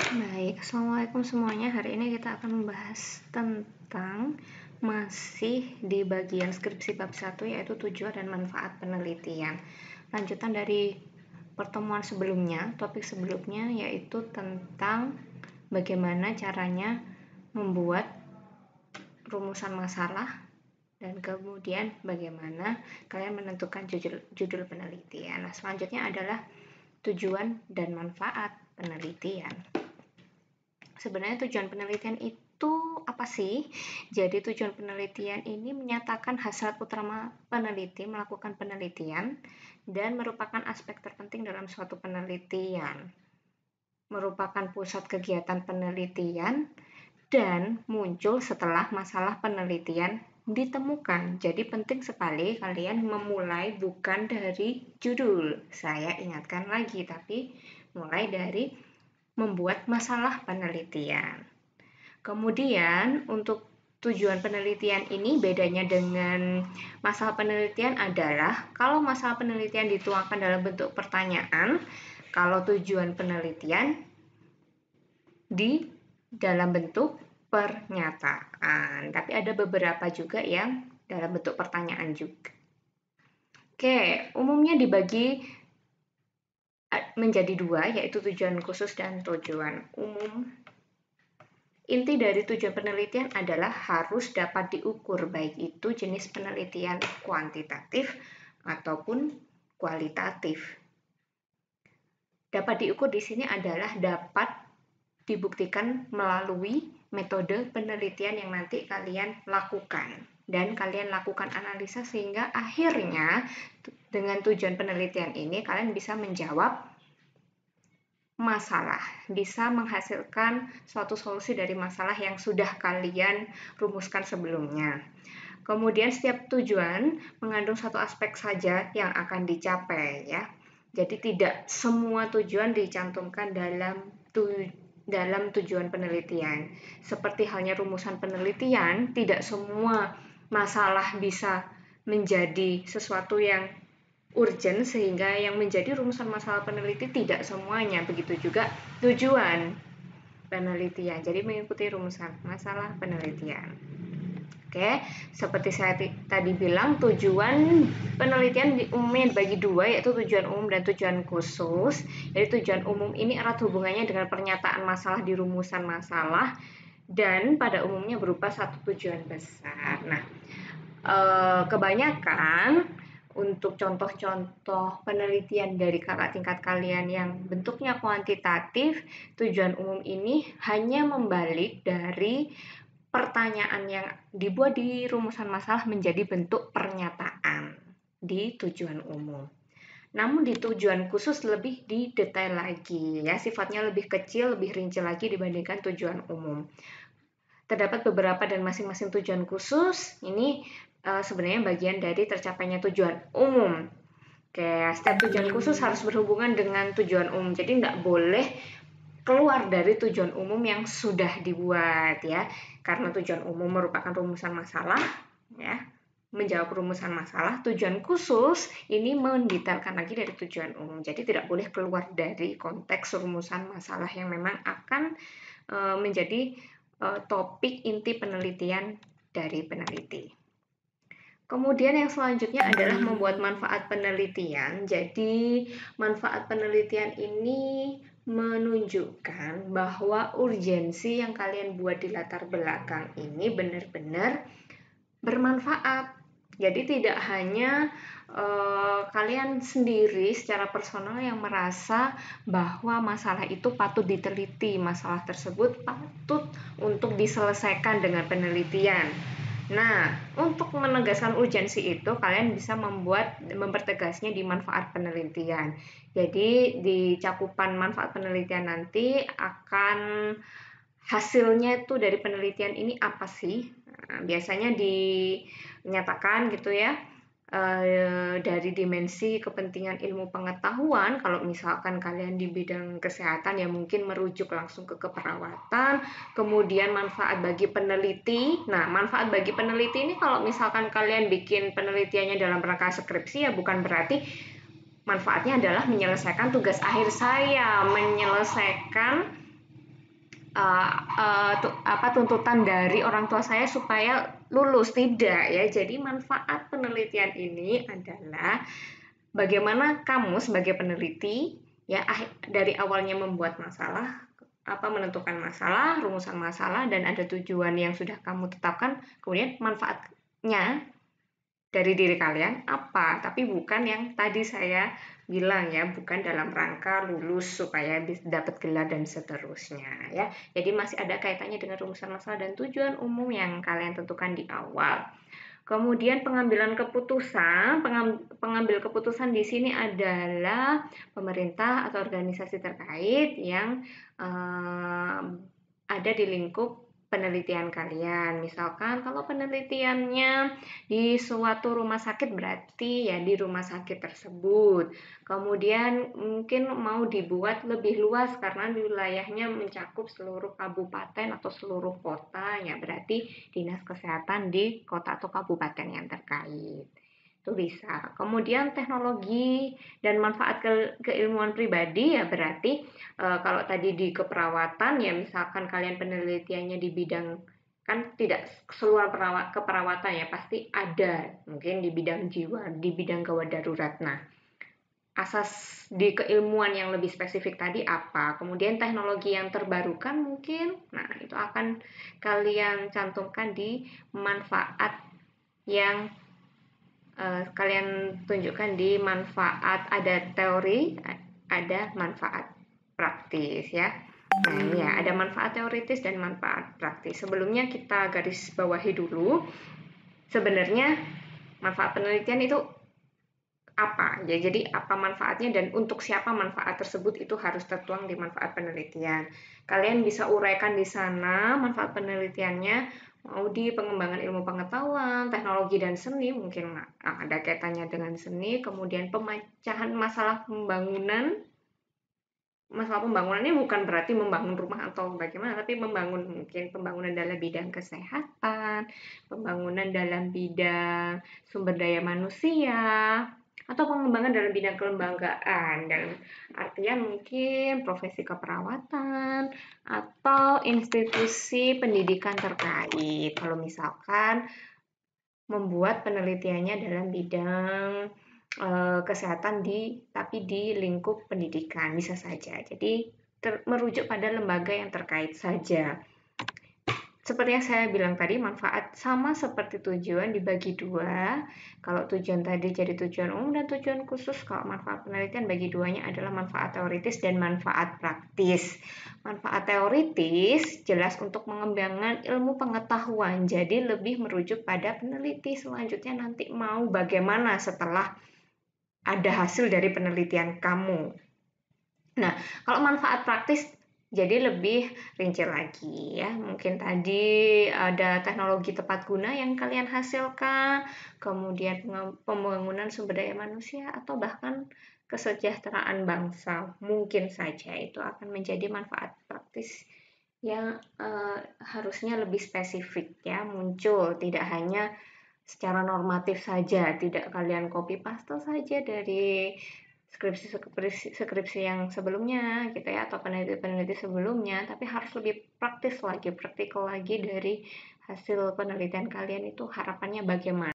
Baik, Assalamualaikum semuanya. Hari ini kita akan membahas tentang masih di bagian skripsi bab 1, yaitu tujuan dan manfaat penelitian. Lanjutan dari pertemuan sebelumnya, topik sebelumnya yaitu tentang bagaimana caranya membuat rumusan masalah dan kemudian bagaimana kalian menentukan judul penelitian. Nah, selanjutnya adalah tujuan dan manfaat penelitian. Sebenarnya tujuan penelitian itu apa sih? Jadi tujuan penelitian ini menyatakan hasrat utama peneliti melakukan penelitian dan merupakan aspek terpenting dalam suatu penelitian. Merupakan pusat kegiatan penelitian dan muncul setelah masalah penelitian ditemukan. Jadi penting sekali kalian memulai bukan dari judul. Saya ingatkan lagi, tapi mulai dari membuat masalah penelitian. Kemudian untuk tujuan penelitian ini bedanya dengan masalah penelitian adalah kalau masalah penelitian dituangkan dalam bentuk pertanyaan, kalau tujuan penelitian di dalam bentuk pernyataan. Tapi ada beberapa juga yang dalam bentuk pertanyaan juga. Oke, umumnya dibagi menjadi dua, yaitu tujuan khusus dan tujuan umum. Inti dari tujuan penelitian adalah harus dapat diukur, baik itu jenis penelitian kuantitatif ataupun kualitatif. Dapat diukur di sini adalah dapat dibuktikan melalui metode penelitian yang nanti kalian lakukan. Dan kalian lakukan analisa sehingga akhirnya dengan tujuan penelitian ini kalian bisa menjawab masalah, bisa menghasilkan suatu solusi dari masalah yang sudah kalian rumuskan sebelumnya. Kemudian setiap tujuan mengandung satu aspek saja yang akan dicapai, ya. Jadi tidak semua tujuan dicantumkan dalam tujuan penelitian. Seperti halnya rumusan penelitian, tidak semua masalah bisa menjadi sesuatu yang urgent sehingga yang menjadi rumusan masalah peneliti tidak semuanya. Begitu juga tujuan penelitian. Jadi mengikuti rumusan masalah penelitian. Oke, seperti saya tadi bilang, tujuan penelitian umumnya dibagi dua, yaitu tujuan umum dan tujuan khusus. Jadi tujuan umum ini erat hubungannya dengan pernyataan masalah di rumusan masalah dan pada umumnya berupa satu tujuan besar. Nah, kebanyakan untuk contoh-contoh penelitian dari kakak tingkat kalian yang bentuknya kuantitatif, tujuan umum ini hanya membalik dari pertanyaan yang dibuat di rumusan masalah menjadi bentuk pernyataan di tujuan umum. Namun di tujuan khusus lebih didetail lagi, ya, sifatnya lebih kecil, lebih rinci lagi dibandingkan tujuan umum. Terdapat beberapa dan masing-masing tujuan khusus ini sebenarnya bagian dari tercapainya tujuan umum. Kayak setiap tujuan khusus harus berhubungan dengan tujuan umum, jadi nggak boleh keluar dari tujuan umum yang sudah dibuat, ya, karena tujuan umum merupakan rumusan masalah, ya, menjawab rumusan masalah. Tujuan khusus ini mendetailkan lagi dari tujuan umum, jadi tidak boleh keluar dari konteks rumusan masalah yang memang akan menjadi topik inti penelitian dari peneliti. Kemudian yang selanjutnya adalah membuat manfaat penelitian. Jadi manfaat penelitian ini menunjukkan bahwa urgensi yang kalian buat di latar belakang ini benar-benar bermanfaat. Jadi tidak hanya kalian sendiri secara personal yang merasa bahwa masalah itu patut diteliti, masalah tersebut patut untuk diselesaikan dengan penelitian. Nah, untuk menegaskan urgensi itu, kalian bisa mempertegasnya di manfaat penelitian. Jadi, di cakupan manfaat penelitian nanti akan hasilnya itu dari penelitian ini apa sih? Nah, biasanya dinyatakan gitu ya, dari dimensi kepentingan ilmu pengetahuan. Kalau misalkan kalian di bidang kesehatan ya mungkin merujuk langsung ke keperawatan. Kemudian manfaat bagi peneliti. Nah, manfaat bagi peneliti ini kalau misalkan kalian bikin penelitiannya dalam rangka skripsi ya bukan berarti manfaatnya adalah menyelesaikan tugas akhir saya, menyelesaikan tuntutan dari orang tua saya supaya lulus, tidak ya. Jadi manfaat penelitian ini adalah bagaimana kamu sebagai peneliti ya dari awalnya membuat masalah, menentukan masalah, rumusan masalah, dan ada tujuan yang sudah kamu tetapkan, kemudian manfaatnya dari diri kalian apa, tapi bukan yang tadi saya bilang ya, bukan dalam rangka lulus supaya dapat gelar dan seterusnya ya. Jadi masih ada kaitannya dengan rumusan masalah dan tujuan umum yang kalian tentukan di awal. Kemudian pengambilan keputusan, pengambil keputusan di sini adalah pemerintah atau organisasi terkait yang ada di lingkup penelitian kalian. Misalkan kalau penelitiannya di suatu rumah sakit, berarti ya di rumah sakit tersebut. Kemudian mungkin mau dibuat lebih luas karena wilayahnya mencakup seluruh kabupaten atau seluruh kota, ya berarti dinas kesehatan di kota atau kabupaten yang terkait. Itu bisa. Kemudian teknologi dan manfaat keilmuan pribadi, ya berarti kalau tadi di keperawatan ya, misalkan kalian penelitiannya di bidang, kan tidak seluruh keperawatan ya, pasti ada mungkin di bidang jiwa, di bidang gawat darurat. Nah, asas di keilmuan yang lebih spesifik tadi apa, kemudian teknologi yang terbarukan mungkin, nah itu akan kalian cantumkan di manfaat yang kalian tunjukkan di manfaat. Ada teori, ada manfaat praktis ya. Nah ini ya, ada manfaat teoritis dan manfaat praktis. Sebelumnya kita garis bawahi dulu, sebenarnya manfaat penelitian itu apa ya. Jadi apa manfaatnya dan untuk siapa manfaat tersebut, itu harus tertuang di manfaat penelitian. Kalian bisa uraikan di sana manfaat penelitiannya, mau di pengembangan ilmu pengetahuan, teknologi dan seni, mungkin ada kaitannya dengan seni. Kemudian pemecahan masalah pembangunan. Masalah pembangunannya bukan berarti membangun rumah atau bagaimana, tapi mungkin pembangunan dalam bidang kesehatan, pembangunan dalam bidang sumber daya manusia, atau pengembangan dalam bidang kelembagaan, dalam artian mungkin profesi keperawatan atau institusi pendidikan terkait. Kalau misalkan membuat penelitiannya dalam bidang kesehatan tapi di lingkup pendidikan, bisa saja. Jadi merujuk pada lembaga yang terkait saja. Seperti yang saya bilang tadi, manfaat sama seperti tujuan dibagi dua. Kalau tujuan tadi jadi tujuan umum dan tujuan khusus, kalau manfaat penelitian bagi duanya adalah manfaat teoritis dan manfaat praktis. Manfaat teoritis jelas untuk mengembangkan ilmu pengetahuan, jadi lebih merujuk pada peneliti selanjutnya nanti mau bagaimana setelah ada hasil dari penelitian kamu. Nah, kalau manfaat praktis jadi lebih rinci lagi ya. Mungkin tadi ada teknologi tepat guna yang kalian hasilkan, kemudian pembangunan sumber daya manusia, atau bahkan kesejahteraan bangsa. Mungkin saja itu akan menjadi manfaat praktis yang harusnya lebih spesifik ya, muncul tidak hanya secara normatif saja, tidak kalian copy paste saja dari skripsi yang sebelumnya gitu ya, atau peneliti sebelumnya, tapi harus lebih praktis lagi, praktikal lagi dari hasil penelitian kalian itu harapannya bagaimana.